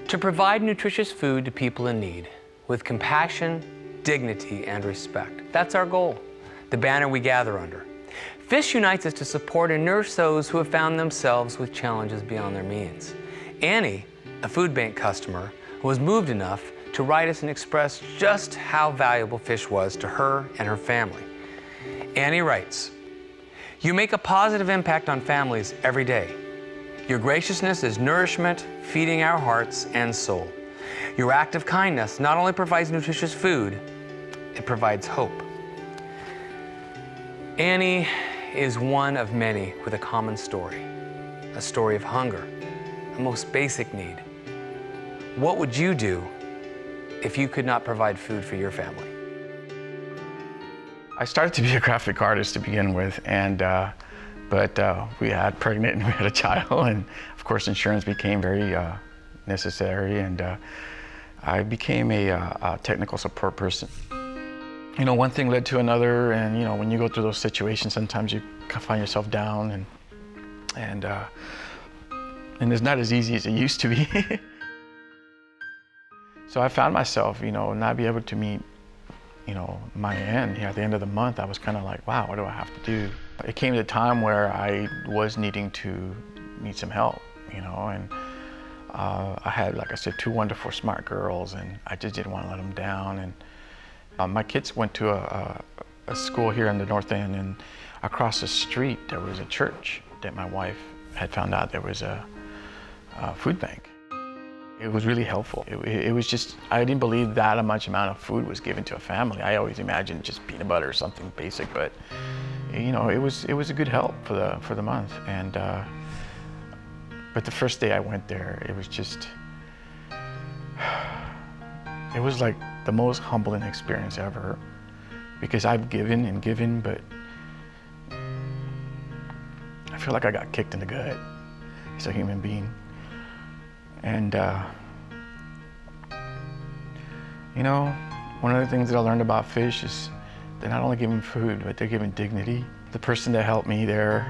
To provide nutritious food to people in need with compassion, dignity, and respect. That's our goal, the banner we gather under. FISH unites us to support and nurse those who have found themselves with challenges beyond their means. Annie, a food bank customer, was moved enough to write us and express just how valuable FISH was to her and her family. Annie writes, "You make a positive impact on families every day. Your graciousness is nourishment, feeding our hearts and soul. Your act of kindness not only provides nutritious food, it provides hope." Annie is one of many with a common story, a story of hunger, a most basic need. What would you do if you could not provide food for your family? I started to be a graphic artist to begin with, and but we had pregnant and we had a child, and of course insurance became very necessary, and I became a technical support person. You know, one thing led to another, and you know, when you go through those situations, sometimes you find yourself down, and it's not as easy as it used to be. So I found myself, you know, not be able to meet, you know, my end. At the end of the month, I was kind of like, wow, what do I have to do? It came to a time where I was needing to need some help, you know, and I had, like I said, 2 wonderful, smart girls, and I just didn't want to let them down. And my kids went to a school here in the North End, and across the street there was a church that my wife had found out there was a food bank. It was really helpful. It was just, I didn't believe that much amount of food was given to a family. I always imagined just peanut butter or something basic, but you know, it was a good help for the month. And but the first day I went there, it was just, it was like the most humbling experience ever, because I've given and given, but I feel like I got kicked in the gut as a human being. And you know, one of the things that I learned about FISH is they're not only giving food, but they're giving dignity. The person that helped me there,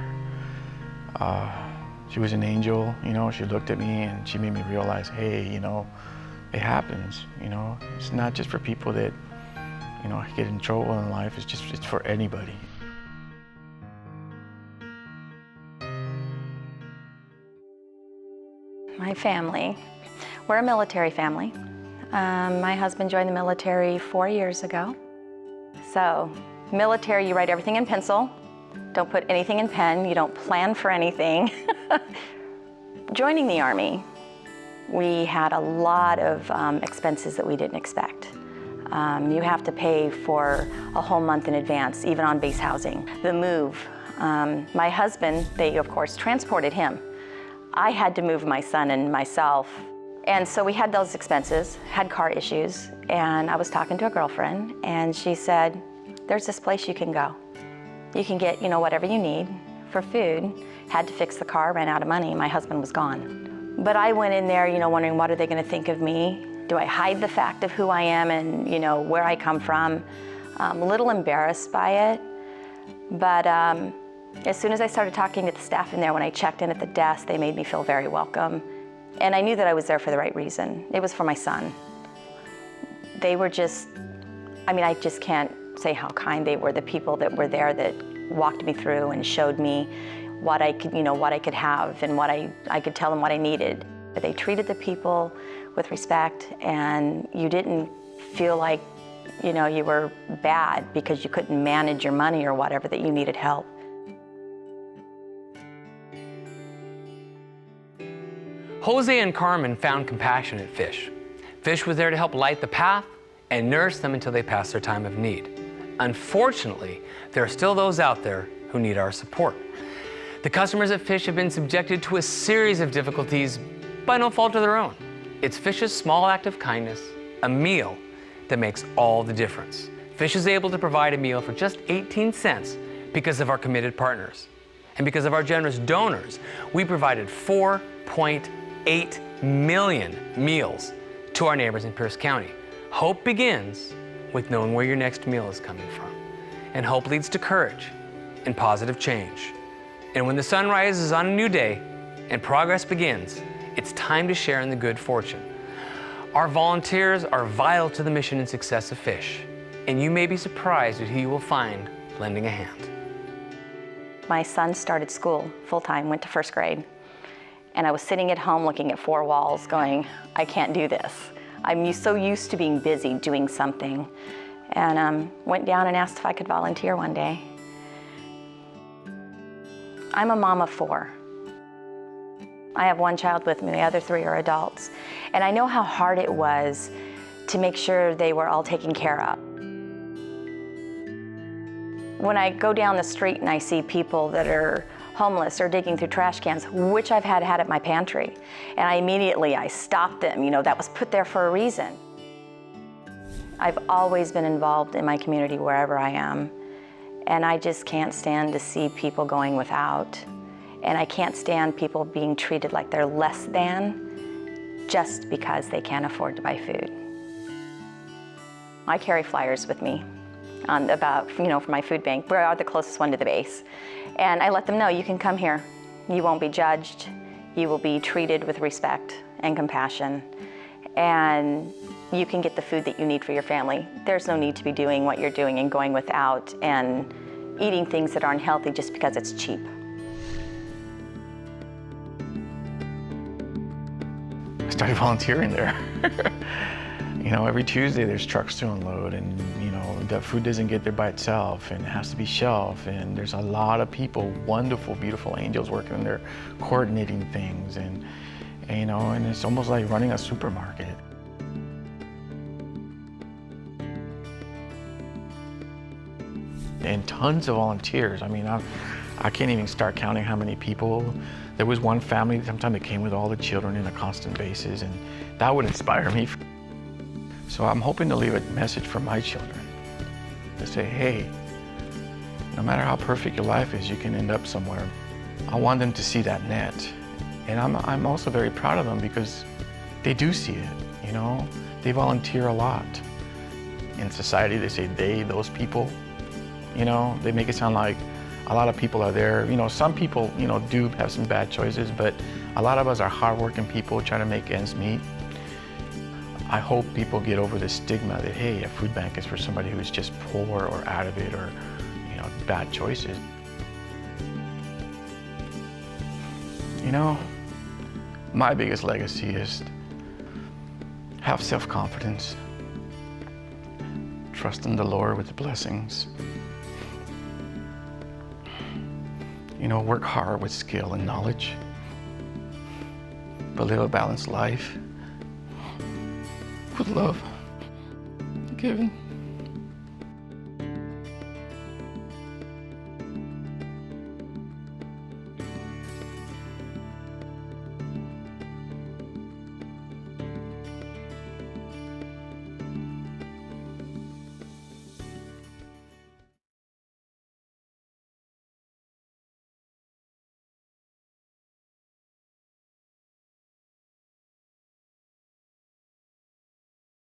she was an angel, you know. She looked at me and she made me realize, hey, you know, it happens, you know. It's not just for people that, you know, get in trouble in life. It's for anybody. My family, we're a military family. My husband joined the military 4 years ago. So, military, you write everything in pencil. Don't put anything in pen. You don't plan for anything. Joining the Army, we had a lot of expenses that we didn't expect. You have to pay for a whole month in advance, even on base housing. The move, my husband, they of course transported him. I had to move my son and myself. And so we had those expenses, had car issues, and I was talking to a girlfriend, and she said, there's this place you can go. You can get, you know, whatever you need for food. Had to fix the car, ran out of money, my husband was gone. But I went in there, you know, wondering what are they gonna think of me? Do I hide the fact of who I am and, you know, where I come from? A little embarrassed by it, but as soon as I started talking to the staff in there, when I checked in at the desk, they made me feel very welcome. And I knew that I was there for the right reason. It was for my son. They were just, I mean, I just can't say how kind they were. The people that were there that walked me through and showed me what I could, you know, what I could have and what I could tell them what I needed. But they treated the people with respect, and you didn't feel like, you know, you were bad because you couldn't manage your money or whatever, that you needed help. Jose and Carmen found compassion at FISH. FISH was there to help light the path and nurse them until they passed their time of need. Unfortunately, there are still those out there who need our support. The customers at FISH have been subjected to a series of difficulties by no fault of their own. It's FISH's small act of kindness, a meal, that makes all the difference. FISH is able to provide a meal for just 18 cents because of our committed partners. And because of our generous donors, we provided 4.8 million meals to our neighbors in Pierce County. Hope begins with knowing where your next meal is coming from. And hope leads to courage and positive change. And when the sun rises on a new day and progress begins, it's time to share in the good fortune. Our volunteers are vital to the mission and success of Fish, and you may be surprised at who you will find lending a hand. My son started school full-time, went to first grade, and I was sitting at home looking at four walls going, I can't do this. I'm so used to being busy doing something, and went down and asked if I could volunteer one day. I'm a mom of 4. I have 1 child with me, the other 3 are adults, and I know how hard it was to make sure they were all taken care of. When I go down the street and I see people that are homeless or digging through trash cans, which I've had at my pantry, and I stop them, you know, that was put there for a reason. I've always been involved in my community wherever I am, and I just can't stand to see people going without, and I can't stand people being treated like they're less than just because they can't afford to buy food. I carry flyers with me for my food bank. We are the closest one to the base. And I let them know, you can come here. You won't be judged. You will be treated with respect and compassion. And you can get the food that you need for your family. There's no need to be doing what you're doing and going without and eating things that aren't healthy just because it's cheap. I started volunteering there. You know, every Tuesday there's trucks to unload, and you know, the food doesn't get there by itself, and it has to be shelved, and there's a lot of people, wonderful, beautiful angels working there, coordinating things, and you know, and it's almost like running a supermarket. And tons of volunteers. I mean, I can't even start counting how many people. There was one family, sometimes they came with all the children on a constant basis, and that would inspire me. So I'm hoping to leave a message for my children to say, hey, no matter how perfect your life is, you can end up somewhere. I want them to see that net. And I'm also very proud of them because they do see it, you know? They volunteer a lot. In society, they say they, those people, you know? They make it sound like a lot of people are there. You know, some people, you know, do have some bad choices, but a lot of us are hardworking people trying to make ends meet. I hope people get over the stigma that, hey, a food bank is for somebody who's just poor or out of it or, you know, bad choices. You know, my biggest legacy is have self-confidence, trust in the Lord with the blessings, you know, work hard with skill and knowledge, but live a balanced life with love, giving.